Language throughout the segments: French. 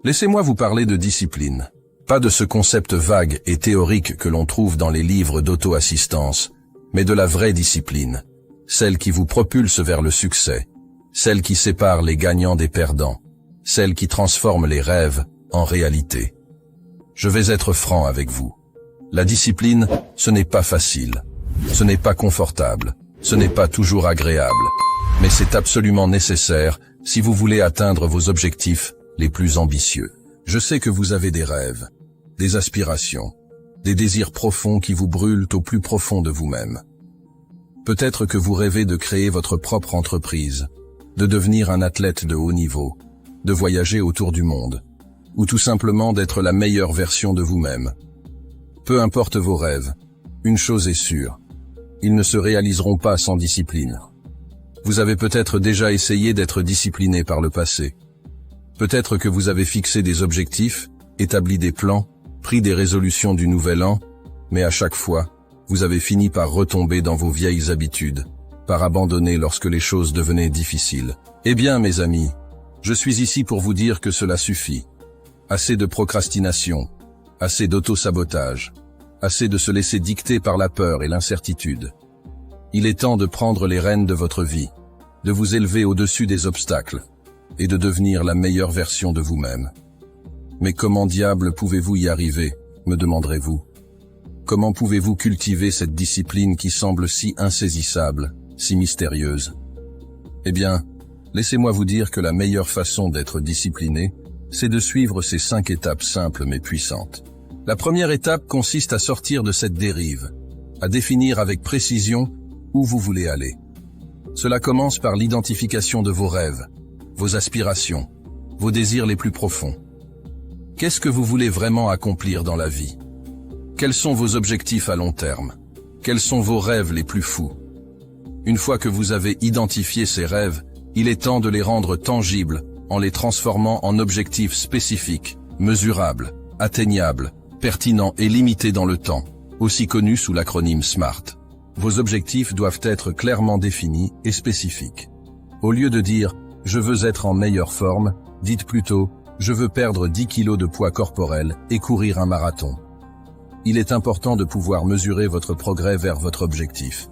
Laissez-moi vous parler de discipline. Pas de ce concept vague et théorique que l'on trouve dans les livres d'auto-assistance, mais de la vraie discipline, celle qui vous propulse vers le succès, celle qui sépare les gagnants des perdants, celle qui transforme les rêves en réalité. Je vais être franc avec vous. La discipline, ce n'est pas facile, ce n'est pas confortable, ce n'est pas toujours agréable, mais c'est absolument nécessaire si vous voulez atteindre vos objectifs les plus ambitieux. Je sais que vous avez des rêves, des aspirations, des désirs profonds qui vous brûlent au plus profond de vous-même. Peut-être que vous rêvez de créer votre propre entreprise, de devenir un athlète de haut niveau, de voyager autour du monde, ou tout simplement d'être la meilleure version de vous-même. Peu importe vos rêves, une chose est sûre, ils ne se réaliseront pas sans discipline. Vous avez peut-être déjà essayé d'être discipliné par le passé. Peut-être que vous avez fixé des objectifs, établi des plans, pris des résolutions du nouvel an, mais à chaque fois, vous avez fini par retomber dans vos vieilles habitudes, par abandonner lorsque les choses devenaient difficiles. Eh bien, mes amis, je suis ici pour vous dire que cela suffit. Assez de procrastination, assez d'auto-sabotage, assez de se laisser dicter par la peur et l'incertitude. Il est temps de prendre les rênes de votre vie, de vous élever au-dessus des obstacles, et de devenir la meilleure version de vous-même. Mais comment diable pouvez-vous y arriver, me demanderez-vous? Comment pouvez-vous cultiver cette discipline qui semble si insaisissable, si mystérieuse? Eh bien, laissez-moi vous dire que la meilleure façon d'être discipliné, c'est de suivre ces 5 étapes simples mais puissantes. La première étape consiste à sortir de cette dérive, à définir avec précision où vous voulez aller. Cela commence par l'identification de vos rêves, vos aspirations, vos désirs les plus profonds. Qu'est-ce que vous voulez vraiment accomplir dans la vie? Quels sont vos objectifs à long terme? Quels sont vos rêves les plus fous? Une fois que vous avez identifié ces rêves, il est temps de les rendre tangibles en les transformant en objectifs spécifiques, mesurables, atteignables, pertinents et limités dans le temps, aussi connus sous l'acronyme SMART. Vos objectifs doivent être clairement définis et spécifiques. Au lieu de dire « je veux être en meilleure forme », dites plutôt « je veux perdre 10 kilos de poids corporel et courir un marathon ». Il est important de pouvoir mesurer votre progrès vers votre objectif.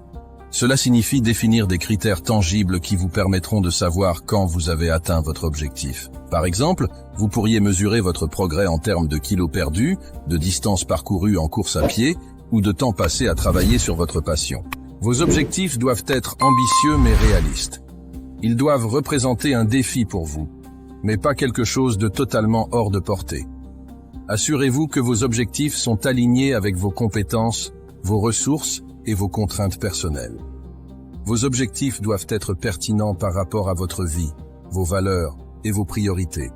Cela signifie définir des critères tangibles qui vous permettront de savoir quand vous avez atteint votre objectif. Par exemple, vous pourriez mesurer votre progrès en termes de kilos perdus, de distance parcourue en course à pied ou de temps passé à travailler sur votre passion. Vos objectifs doivent être ambitieux mais réalistes. Ils doivent représenter un défi pour vous, mais pas quelque chose de totalement hors de portée. Assurez-vous que vos objectifs sont alignés avec vos compétences, vos ressources et vos contraintes personnelles. Vos objectifs doivent être pertinents par rapport à votre vie, vos valeurs et vos priorités.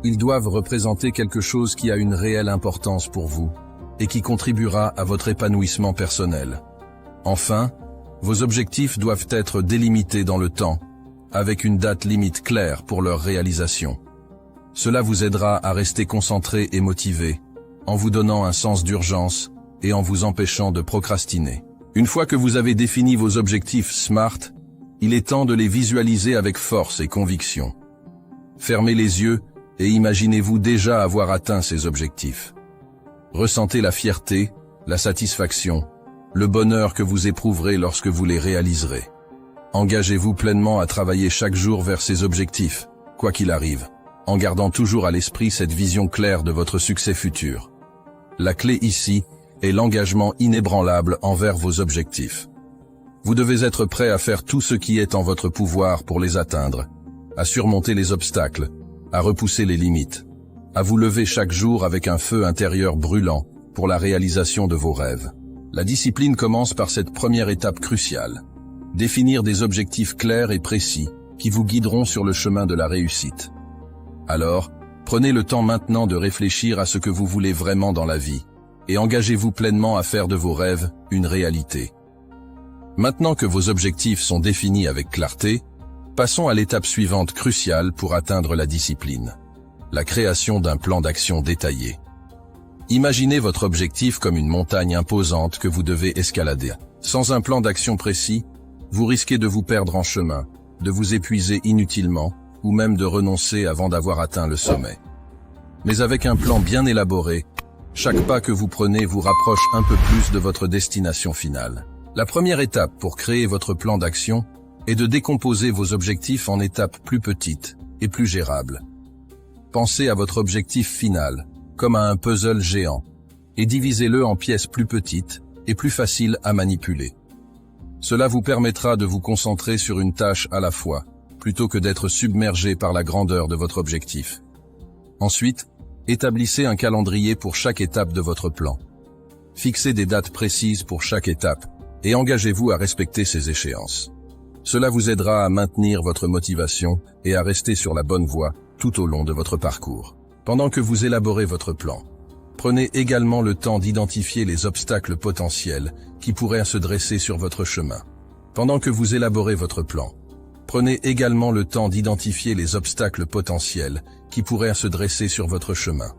Ils doivent représenter quelque chose qui a une réelle importance pour vous et qui contribuera à votre épanouissement personnel. Enfin, vos objectifs doivent être délimités dans le temps, avec une date limite claire pour leur réalisation. Cela vous aidera à rester concentré et motivé, en vous donnant un sens d'urgence et en vous empêchant de procrastiner. Une fois que vous avez défini vos objectifs SMART, il est temps de les visualiser avec force et conviction. Fermez les yeux et imaginez-vous déjà avoir atteint ces objectifs. Ressentez la fierté, la satisfaction, le bonheur que vous éprouverez lorsque vous les réaliserez. Engagez-vous pleinement à travailler chaque jour vers ces objectifs, quoi qu'il arrive, en gardant toujours à l'esprit cette vision claire de votre succès futur. La clé ici est l'engagement inébranlable envers vos objectifs. Vous devez être prêt à faire tout ce qui est en votre pouvoir pour les atteindre, à surmonter les obstacles, à repousser les limites, à vous lever chaque jour avec un feu intérieur brûlant pour la réalisation de vos rêves. La discipline commence par cette première étape cruciale. Définir des objectifs clairs et précis qui vous guideront sur le chemin de la réussite. Alors, prenez le temps maintenant de réfléchir à ce que vous voulez vraiment dans la vie et engagez-vous pleinement à faire de vos rêves une réalité. Maintenant que vos objectifs sont définis avec clarté, passons à l'étape suivante cruciale pour atteindre la discipline. La création d'un plan d'action détaillé. Imaginez votre objectif comme une montagne imposante que vous devez escalader. Sans un plan d'action précis, vous risquez de vous perdre en chemin, de vous épuiser inutilement ou même de renoncer avant d'avoir atteint le sommet. Mais avec un plan bien élaboré, chaque pas que vous prenez vous rapproche un peu plus de votre destination finale. La première étape pour créer votre plan d'action est de décomposer vos objectifs en étapes plus petites et plus gérables. Pensez à votre objectif final, comme à un puzzle géant, et divisez-le en pièces plus petites et plus faciles à manipuler. Cela vous permettra de vous concentrer sur une tâche à la fois, plutôt que d'être submergé par la grandeur de votre objectif. Ensuite, établissez un calendrier pour chaque étape de votre plan. Fixez des dates précises pour chaque étape et engagez-vous à respecter ces échéances. Cela vous aidera à maintenir votre motivation et à rester sur la bonne voie tout au long de votre parcours. Pendant que vous élaborez votre plan, prenez également le temps d'identifier les obstacles potentiels qui pourraient se dresser sur votre chemin. Pendant que vous élaborez votre plan, prenez également le temps d'identifier les obstacles potentiels qui pourraient se dresser sur votre chemin.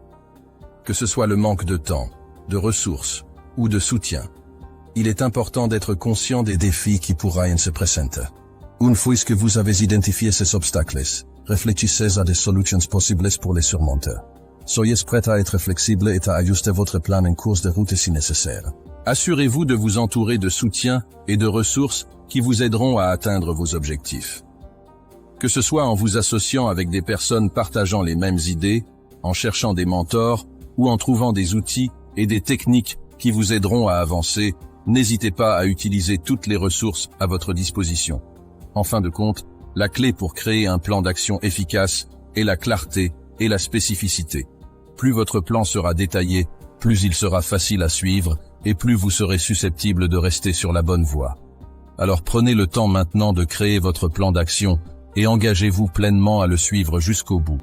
Que ce soit le manque de temps, de ressources ou de soutien, il est important d'être conscient des défis qui pourraient se présenter. Une fois que vous avez identifié ces obstacles, réfléchissez à des solutions possibles pour les surmonter. Soyez prêt à être flexible et à ajuster votre plan en cours de route si nécessaire. Assurez-vous de vous entourer de soutien et de ressources qui vous aideront à atteindre vos objectifs. Que ce soit en vous associant avec des personnes partageant les mêmes idées, en cherchant des mentors ou en trouvant des outils et des techniques qui vous aideront à avancer, n'hésitez pas à utiliser toutes les ressources à votre disposition. En fin de compte, la clé pour créer un plan d'action efficace est la clarté et la spécificité. Plus votre plan sera détaillé, plus il sera facile à suivre et plus vous serez susceptible de rester sur la bonne voie. Alors prenez le temps maintenant de créer votre plan d'action et engagez-vous pleinement à le suivre jusqu'au bout.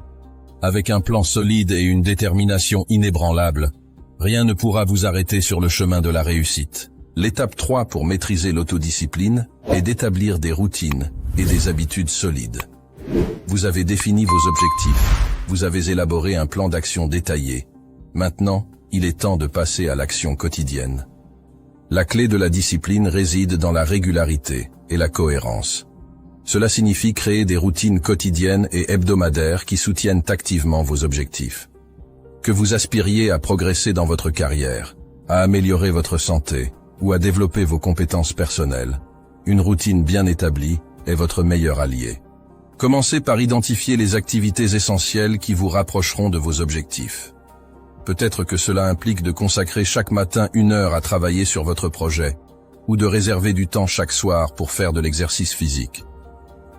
Avec un plan solide et une détermination inébranlable, rien ne pourra vous arrêter sur le chemin de la réussite. L'étape 3 pour maîtriser l'autodiscipline est d'établir des routines et des habitudes solides. Vous avez défini vos objectifs, vous avez élaboré un plan d'action détaillé. Maintenant, il est temps de passer à l'action quotidienne. La clé de la discipline réside dans la régularité et la cohérence. Cela signifie créer des routines quotidiennes et hebdomadaires qui soutiennent activement vos objectifs. Que vous aspiriez à progresser dans votre carrière, à améliorer votre santé ou à développer vos compétences personnelles, une routine bien établie est votre meilleur allié. Commencez par identifier les activités essentielles qui vous rapprocheront de vos objectifs. Peut-être que cela implique de consacrer chaque matin 1 heure à travailler sur votre projet, ou de réserver du temps chaque soir pour faire de l'exercice physique.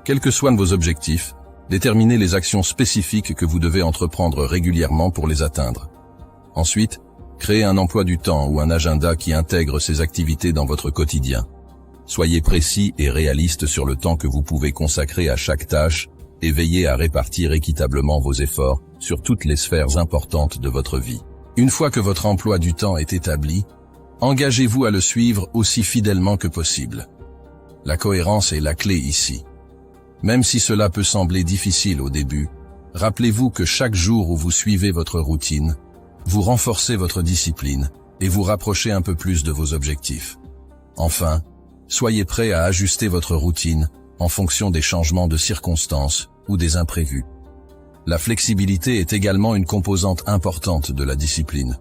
Quels que soient vos objectifs, déterminez les actions spécifiques que vous devez entreprendre régulièrement pour les atteindre. Ensuite, créez un emploi du temps ou un agenda qui intègre ces activités dans votre quotidien. Soyez précis et réaliste sur le temps que vous pouvez consacrer à chaque tâche et veillez à répartir équitablement vos efforts sur toutes les sphères importantes de votre vie. Une fois que votre emploi du temps est établi, engagez-vous à le suivre aussi fidèlement que possible. La cohérence est la clé ici. Même si cela peut sembler difficile au début, rappelez-vous que chaque jour où vous suivez votre routine, vous renforcez votre discipline et vous rapprochez un peu plus de vos objectifs. Enfin, soyez prêt à ajuster votre routine en fonction des changements de circonstances ou des imprévus. La flexibilité est également une composante importante de la discipline.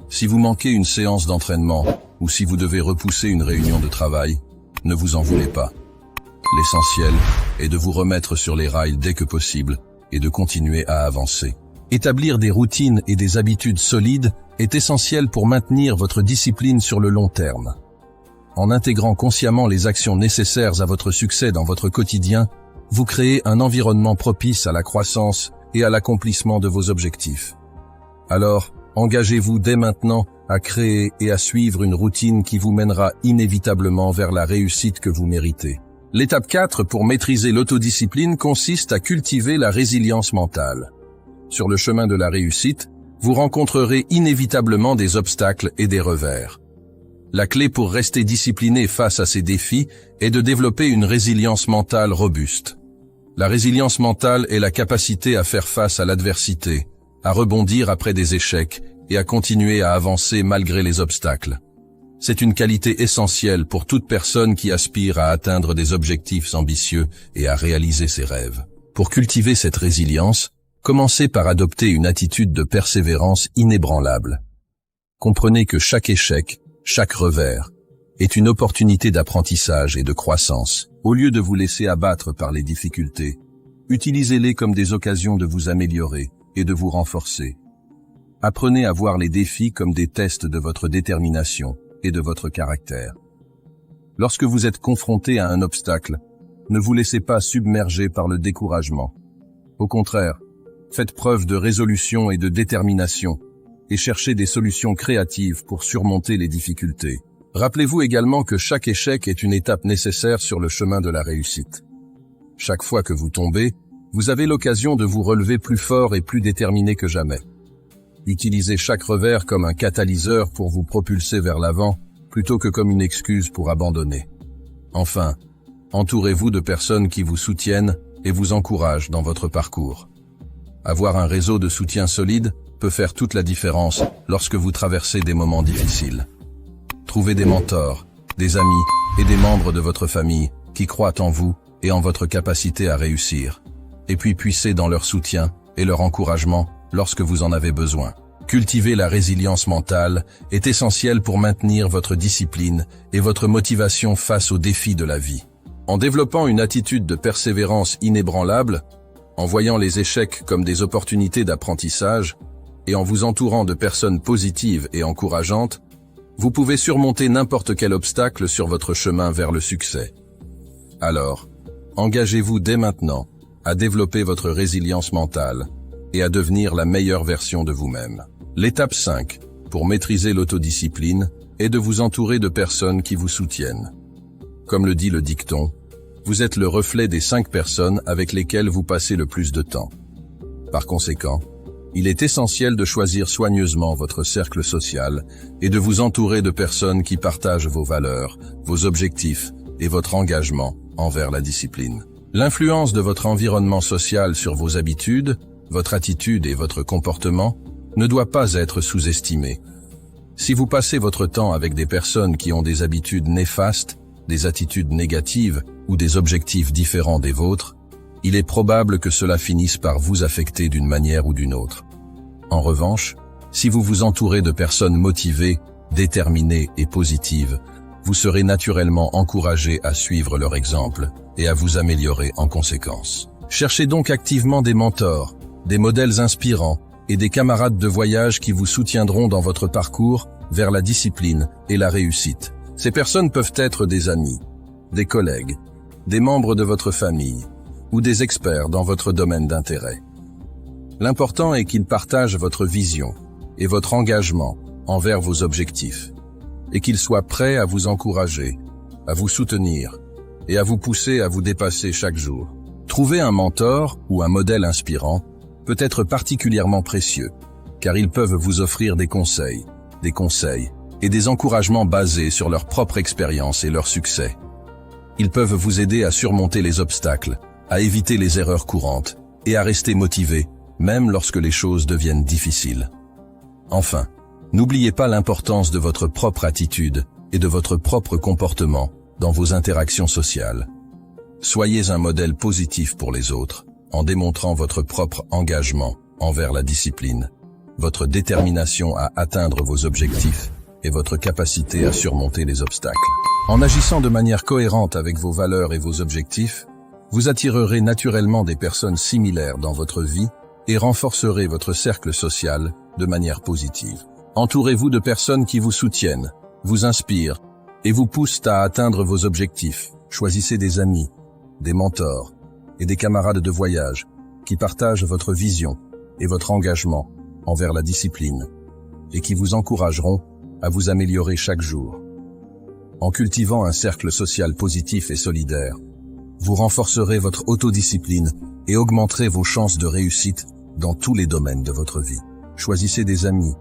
Si vous manquez une séance d'entraînement ou si vous devez repousser une réunion de travail, ne vous en voulez pas. L'essentiel est de vous remettre sur les rails dès que possible et de continuer à avancer. Établir des routines et des habitudes solides est essentiel pour maintenir votre discipline sur le long terme. En intégrant consciemment les actions nécessaires à votre succès dans votre quotidien, vous créez un environnement propice à la croissance et à l'accomplissement de vos objectifs. Alors, engagez-vous dès maintenant à créer et à suivre une routine qui vous mènera inévitablement vers la réussite que vous méritez. L'étape 4 pour maîtriser l'autodiscipline consiste à cultiver la résilience mentale. Sur le chemin de la réussite, vous rencontrerez inévitablement des obstacles et des revers. La clé pour rester discipliné face à ces défis est de développer une résilience mentale robuste. La résilience mentale est la capacité à faire face à l'adversité, à rebondir après des échecs et à continuer à avancer malgré les obstacles. C'est une qualité essentielle pour toute personne qui aspire à atteindre des objectifs ambitieux et à réaliser ses rêves. Pour cultiver cette résilience, Commencez par adopter une attitude de persévérance inébranlable. Comprenez que chaque échec, chaque revers, est une opportunité d'apprentissage et de croissance. Au lieu de vous laisser abattre par les difficultés, utilisez-les comme des occasions de vous améliorer et de vous renforcer. Apprenez à voir les défis comme des tests de votre détermination et de votre caractère. Lorsque vous êtes confronté à un obstacle, ne vous laissez pas submerger par le découragement. Au contraire, faites preuve de résolution et de détermination et cherchez des solutions créatives pour surmonter les difficultés. Rappelez-vous également que chaque échec est une étape nécessaire sur le chemin de la réussite. Chaque fois que vous tombez, vous avez l'occasion de vous relever plus fort et plus déterminé que jamais. Utilisez chaque revers comme un catalyseur pour vous propulser vers l'avant, plutôt que comme une excuse pour abandonner. Enfin, entourez-vous de personnes qui vous soutiennent et vous encouragent dans votre parcours. Avoir un réseau de soutien solide peut faire toute la différence lorsque vous traversez des moments difficiles. Trouvez des mentors, des amis et des membres de votre famille qui croient en vous et en votre capacité à réussir. Et puis puissez dans leur soutien et leur encouragement lorsque vous en avez besoin. Cultiver la résilience mentale est essentiel pour maintenir votre discipline et votre motivation face aux défis de la vie. En développant une attitude de persévérance inébranlable, en voyant les échecs comme des opportunités d'apprentissage et en vous entourant de personnes positives et encourageantes, vous pouvez surmonter n'importe quel obstacle sur votre chemin vers le succès. Alors, engagez-vous dès maintenant à développer votre résilience mentale et à devenir la meilleure version de vous-même. L'étape 5, pour maîtriser l'autodiscipline, est de vous entourer de personnes qui vous soutiennent. Comme le dit le dicton, vous êtes le reflet des 5 personnes avec lesquelles vous passez le plus de temps. Par conséquent, il est essentiel de choisir soigneusement votre cercle social et de vous entourer de personnes qui partagent vos valeurs, vos objectifs et votre engagement envers la discipline. L'influence de votre environnement social sur vos habitudes, votre attitude et votre comportement ne doit pas être sous-estimée. Si vous passez votre temps avec des personnes qui ont des habitudes néfastes, des attitudes négatives ou des objectifs différents des vôtres, il est probable que cela finisse par vous affecter d'une manière ou d'une autre. En revanche, si vous vous entourez de personnes motivées, déterminées et positives, vous serez naturellement encouragé à suivre leur exemple et à vous améliorer en conséquence. Cherchez donc activement des mentors, des modèles inspirants et des camarades de voyage qui vous soutiendront dans votre parcours vers la discipline et la réussite. Ces personnes peuvent être des amis, des collègues, des membres de votre famille ou des experts dans votre domaine d'intérêt. L'important est qu'ils partagent votre vision et votre engagement envers vos objectifs et qu'ils soient prêts à vous encourager, à vous soutenir et à vous pousser à vous dépasser chaque jour. Trouver un mentor ou un modèle inspirant peut être particulièrement précieux, car ils peuvent vous offrir des conseils et des encouragements basés sur leur propre expérience et leur succès. Ils peuvent vous aider à surmonter les obstacles, à éviter les erreurs courantes et à rester motivé, même lorsque les choses deviennent difficiles. Enfin, n'oubliez pas l'importance de votre propre attitude et de votre propre comportement dans vos interactions sociales. Soyez un modèle positif pour les autres, en démontrant votre propre engagement envers la discipline, votre détermination à atteindre vos objectifs et votre capacité à surmonter les obstacles. En agissant de manière cohérente avec vos valeurs et vos objectifs, vous attirerez naturellement des personnes similaires dans votre vie et renforcerez votre cercle social de manière positive. Entourez-vous de personnes qui vous soutiennent, vous inspirent et vous poussent à atteindre vos objectifs. Choisissez des amis, des mentors et des camarades de voyage qui partagent votre vision et votre engagement envers la discipline et qui vous encourageront à vous améliorer chaque jour. En cultivant un cercle social positif et solidaire, vous renforcerez votre autodiscipline et augmenterez vos chances de réussite dans tous les domaines de votre vie. Choisissez des amis,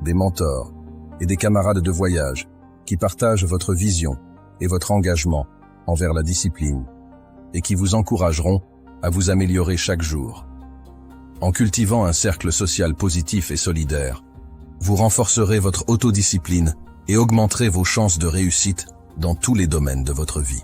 des mentors et des camarades de voyage qui partagent votre vision et votre engagement envers la discipline et qui vous encourageront à vous améliorer chaque jour. En cultivant un cercle social positif et solidaire, vous renforcerez votre autodiscipline et augmenterez vos chances de réussite dans tous les domaines de votre vie.